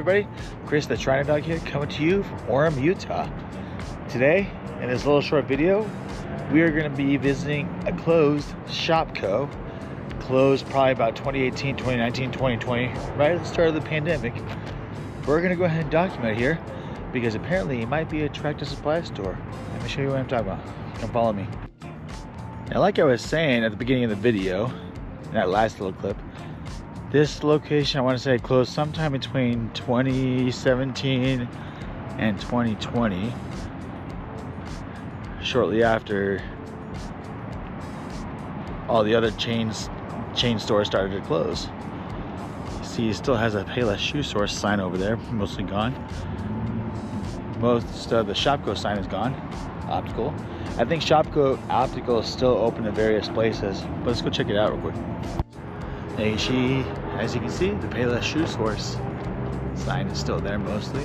everybody? Chris the Trainer Dog here, coming to you from Orem, Utah. Today, in this little short video, we are going to be visiting a closed Shopko. Closed probably about 2018, 2019, 2020, right at the start of the pandemic. We're going to go ahead and document it here because apparently it might be a tractor supply store. Let me show you what I'm talking about. Come follow me. Now, like I was saying at the beginning of the video, in that last little clip, this location, I want to say, closed sometime between 2017 and 2020, shortly after all the other chain stores started to close. You see, it still has a Payless shoe source sign over there, mostly gone. Most of the Shopko sign is gone, optical. I think Shopko optical is still open in various places, but let's go check it out real quick. As you can see, the Payless shoe source sign is still there mostly.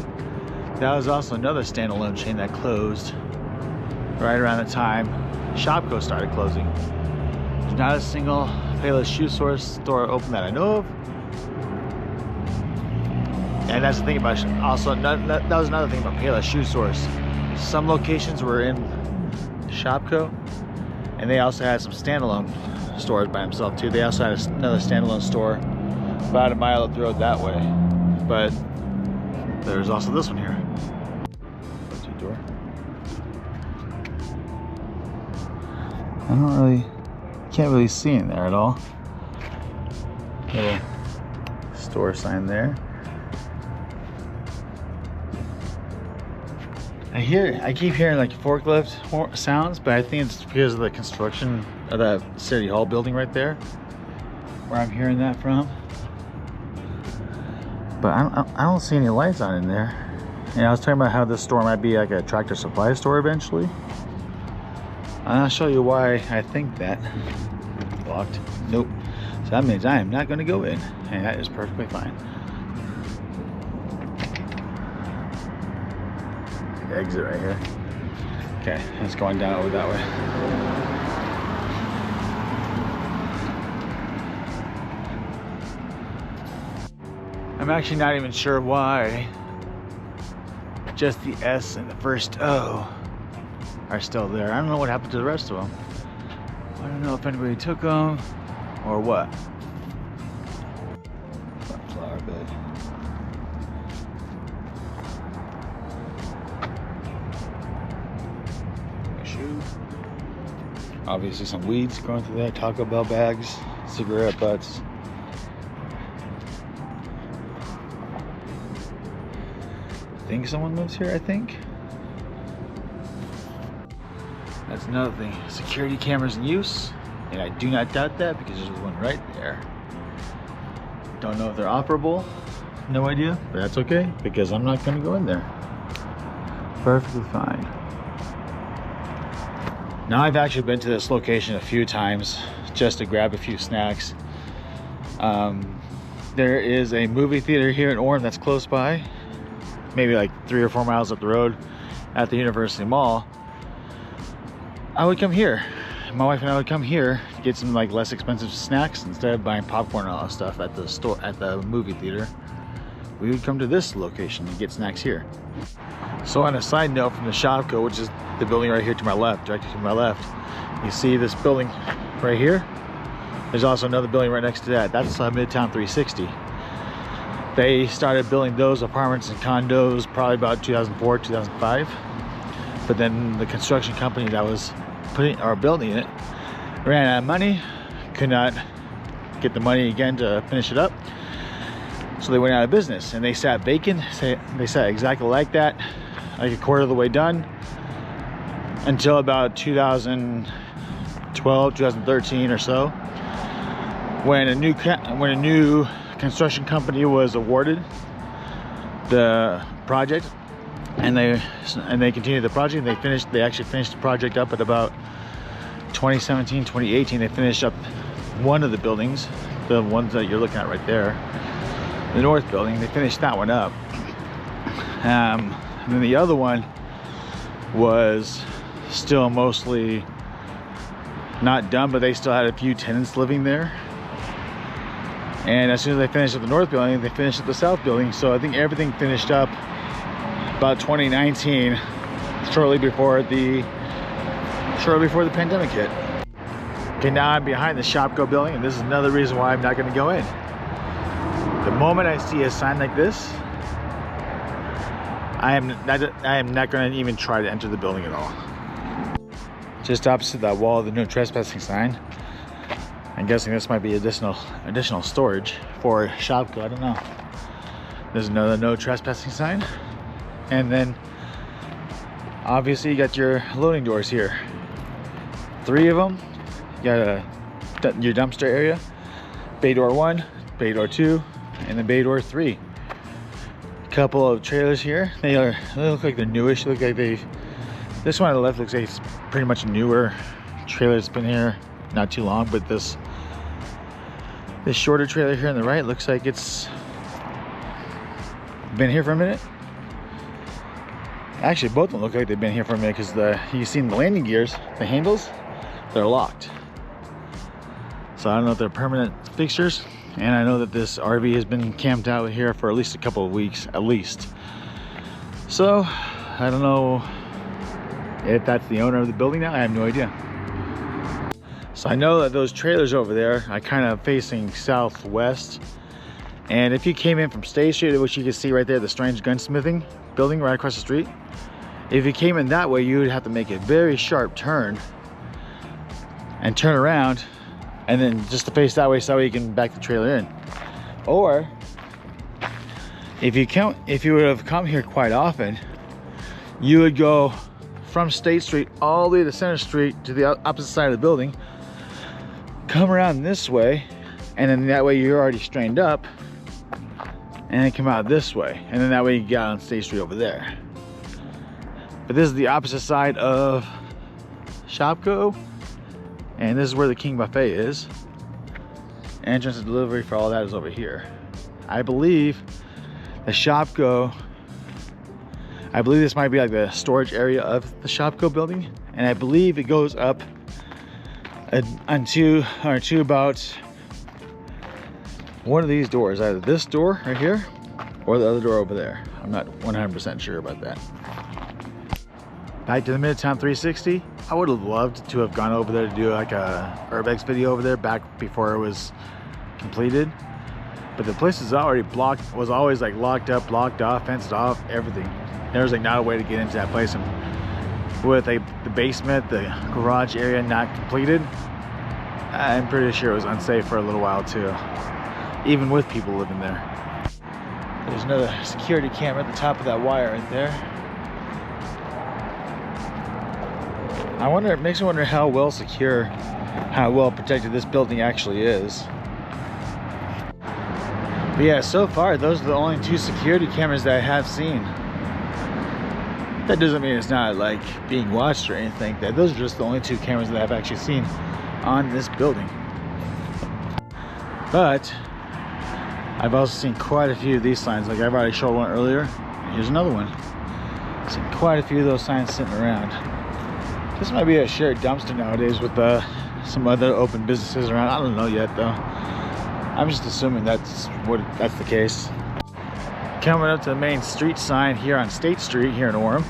That was also another standalone chain that closed right around the time Shopko started closing. There's not a single Payless shoe source store open that I know of. And that's the thing about that was another thing about Payless shoe source. Some locations were in Shopko, and they also had some standalone stores by themselves too. They also had another standalone store about a mile up the road that way. But there's also this one here. Door. Can't really see in there at all. Little store sign there. I keep hearing like forklift sounds, but I think it's because of the construction of that City Hall building right there, where I'm hearing that from. But I don't see any lights on in there. And I was talking about how this store might be like a tractor supply store eventually. And I'll show you why I think that. Locked. Nope. So that means I am not going to go in, and that is perfectly fine. Exit right here. Okay, it's going down over that way. I'm actually not even sure why just the S and the first O are still there. I don't know what happened to the rest of them. I don't know if anybody took them or what. Flower bed. Obviously some weeds growing through there, Taco Bell bags, cigarette butts. I think someone lives here, I think. That's another thing. Security cameras in use, and I do not doubt that because there's one right there. Don't know if they're operable, no idea, but that's okay because I'm not gonna go in there. Perfectly fine. Now, I've actually been to this location a few times just to grab a few snacks. There is a movie theater here in Orem that's close by, maybe like 3 or 4 miles up the road at the University Mall. I would come here. My wife and I would come here to get some like less expensive snacks instead of buying popcorn and all that stuff at the store, at the movie theater. We would come to this location and get snacks here. So on a side note from the Shopko, which is the building right here to my left, directly to my left, you see this building right here. There's also another building right next to that. That's Midtown 360. They started building those apartments and condos probably about 2004, 2005. But then the construction company that was building it ran out of money, could not get the money again to finish it up. So they went out of business and they sat vacant. They sat exactly like that, like a quarter of the way done, until about 2012, 2013 or so, when a new construction company was awarded the project, and they continued the project. They actually finished the project up at about 2017, 2018. They finished up one of the buildings, the ones that you're looking at right there, the north building. They finished that one up. And then the other one was still mostly not done, but they still had a few tenants living there. And as soon as they finished at the north building, they finished at the south building. So I think everything finished up about 2019, shortly before the pandemic hit. Okay, now I'm behind the Shopko building, and this is another reason why I'm not going to go in. The moment I see a sign like this, I am not going to even try to enter the building at all. Just opposite that wall, the no trespassing sign. I'm guessing this might be additional storage for Shopko. I don't know. There's another no trespassing sign, and then obviously you got your loading doors here. 3 of them. You got your dumpster area, bay door 1, bay door 2, and then bay door 3. Couple of trailers here. They look like they're newish. They look like this one on the left looks like it's pretty much a newer trailer. It's been here not too long, but this shorter trailer here on the right looks like it's been here for a minute. Actually, both of them look like they've been here for a minute, because you've seen the landing gears, the handles, they're locked. So I don't know if they're permanent fixtures, and I know that this RV has been camped out here for at least a couple of weeks, at least. So I don't know if that's the owner of the building now. I have no idea. So I know that those trailers over there are kind of facing southwest, and if you came in from State Street, which you can see right there, the Strange Gunsmithing building right across the street, if you came in that way, you would have to make a very sharp turn and turn around, and then just to face that way, so that way you can back the trailer in. Or if you would have come here quite often, you would go from State Street all the way to Center Street to the opposite side of the building, come around this way, and then that way you're already strained up, and then come out this way, and then that way you get on State Street over there. But this is the opposite side of Shopko, and this is where the King Buffet is. Entrance and delivery for all that is over here. I believe the Shopko, I believe this might be like the storage area of the Shopko building, and I believe it goes up onto about one of these doors, either this door right here or the other door over there. I'm not 100% sure about that. Back to the Midtown 360. I would have loved to have gone over there to do like a Urbex video over there back before it was completed, but the place is already blocked, was always like locked up, blocked off, fenced off, everything. There was like not a way to get into that place, and with the basement, the garage area not completed, I'm pretty sure it was unsafe for a little while too, even with people living there. There's another security camera at the top of that wire right there. I wonder, it makes me wonder how well secure, how well protected this building actually is. But yeah, so far those are the only 2 security cameras that I have seen. That doesn't mean it's not like being watched or anything. Those are just the only 2 cameras that I've actually seen on this building. But I've also seen quite a few of these signs. Like I've already showed one earlier. Here's another one. I've seen quite a few of those signs sitting around. This might be a shared dumpster nowadays with some other open businesses around. I don't know yet though. I'm just assuming that's the case. Coming up to the main street sign here on State Street here in Orem,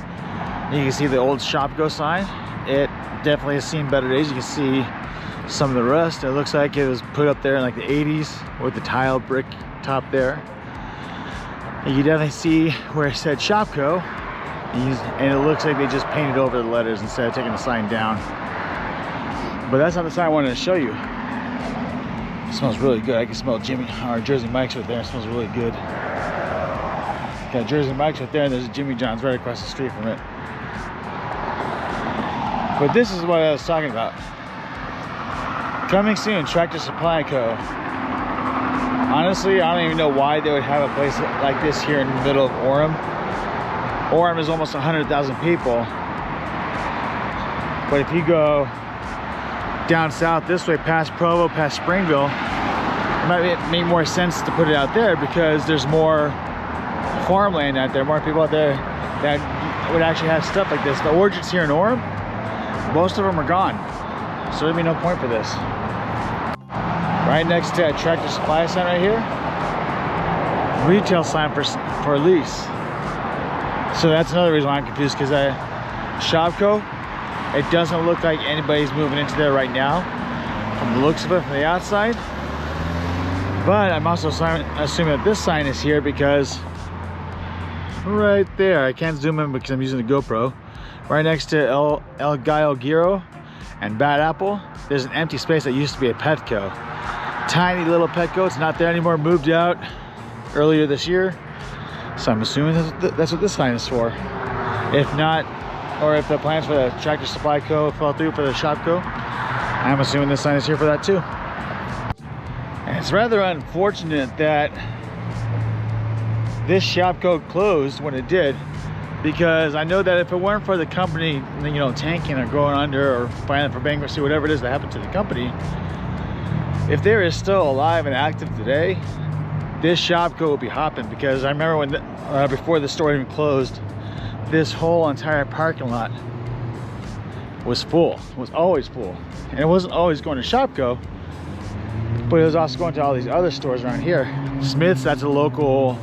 you can see the old Shopko sign. It definitely has seen better days. You can see some of the rust. It looks like it was put up there in like the 80s with the tile brick top there. And you definitely see where it said Shopko, and it looks like they just painted over the letters instead of taking the sign down. But that's not the sign I wanted to show you. It smells really good. I can smell Jersey Mike's right there. It smells really good. Got Jersey Mike's right there, and there's a Jimmy John's right across the street from it. But this is what I was talking about. Coming soon, Tractor Supply Co. Honestly, I don't even know why they would have a place like this here in the middle of Orem. Orem is almost 100,000 people. But if you go down south this way, past Provo, past Springville, it might make more sense to put it out there because there's more farmland out there, more people out there that would actually have stuff like this. The orchards here in Orem, most of them are gone, so there'd be no point for this. Right next to that Tractor Supply sign right here. Retail sign for lease. So that's another reason why I'm confused, because Shopko, it doesn't look like anybody's moving into there right now from the looks of it from the outside. But I'm also assuming that this sign is here because right there, I can't zoom in because I'm using the GoPro, right next to El Gallo Giro and Bad Apple, there's an empty space that used to be a Petco. Tiny little Petco, it's not there anymore, moved out earlier this year. So I'm assuming that's what this sign is for. If not, or if the plans for the Tractor Supply Co. fell through for the Shopko, I'm assuming this sign is here for that too. And it's rather unfortunate that this Shopko closed when it did, because I know that if it weren't for the company, you know, tanking or going under or filing for bankruptcy, whatever it is that happened to the company, if they were still alive and active today, this Shopko would be hopping. Because I remember when before the store even closed, this whole entire parking lot was full. It was always full, and it wasn't always going to Shopko, but it was also going to all these other stores around here. Smith's, that's a local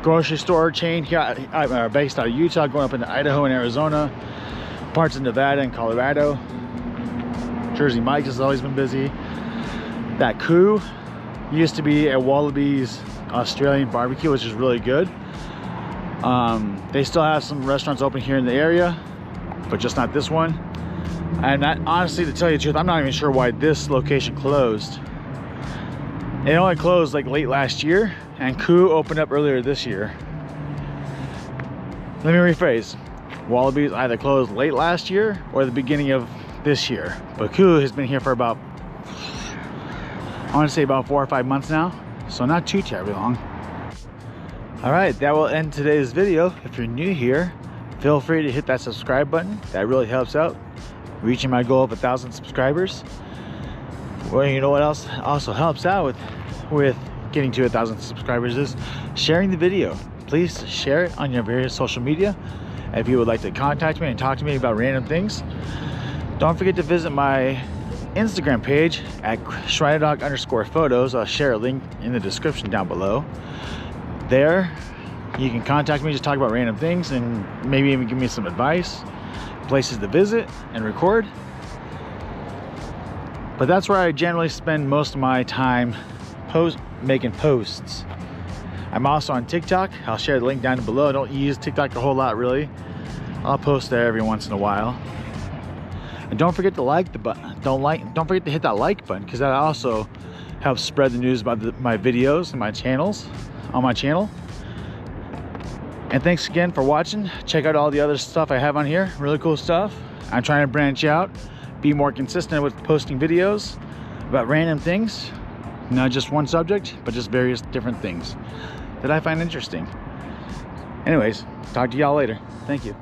grocery store chain here, based out of Utah, going up into Idaho and Arizona, parts of Nevada and Colorado. Jersey Mike's has always been busy. That Coup used to be a Wallabies Australian barbecue, which is really good. They still have some restaurants open here in the area, but just not this one. And honestly, to tell you the truth, I'm not even sure why this location closed. It only closed like late last year, and Coup opened up earlier this year. Let me rephrase. Wallabies either closed late last year or the beginning of this year. But Coup has been here for about, I want to say about 4 or 5 months now. So not too terribly long. All right, that will end today's video. If you're new here, feel free to hit that subscribe button. That really helps out reaching my goal of 1,000 subscribers. Well, you know what else also helps out with getting to 1,000 subscribers is sharing the video. Please share it on your various social media. If you would like to contact me and talk to me about random things, don't forget to visit my Instagram page at ShrinerDog_photos. I'll share a link in the description down below. There you can contact me, just talk about random things, and maybe even give me some advice, places to visit and record. But that's where I generally spend most of my time making posts. I'm also on TikTok. I'll share the link down below. I don't use TikTok a whole lot, really. I'll post there every once in a while. And don't forget to like the button. Don't forget to hit that like button, because that also helps spread the news about my videos and my channels on my channel. And thanks again for watching. Check out all the other stuff I have on here. Really cool stuff. I'm trying to branch out, be more consistent with posting videos about random things, not just one subject, but just various different things that I find interesting. Anyways, talk to y'all later. Thank you.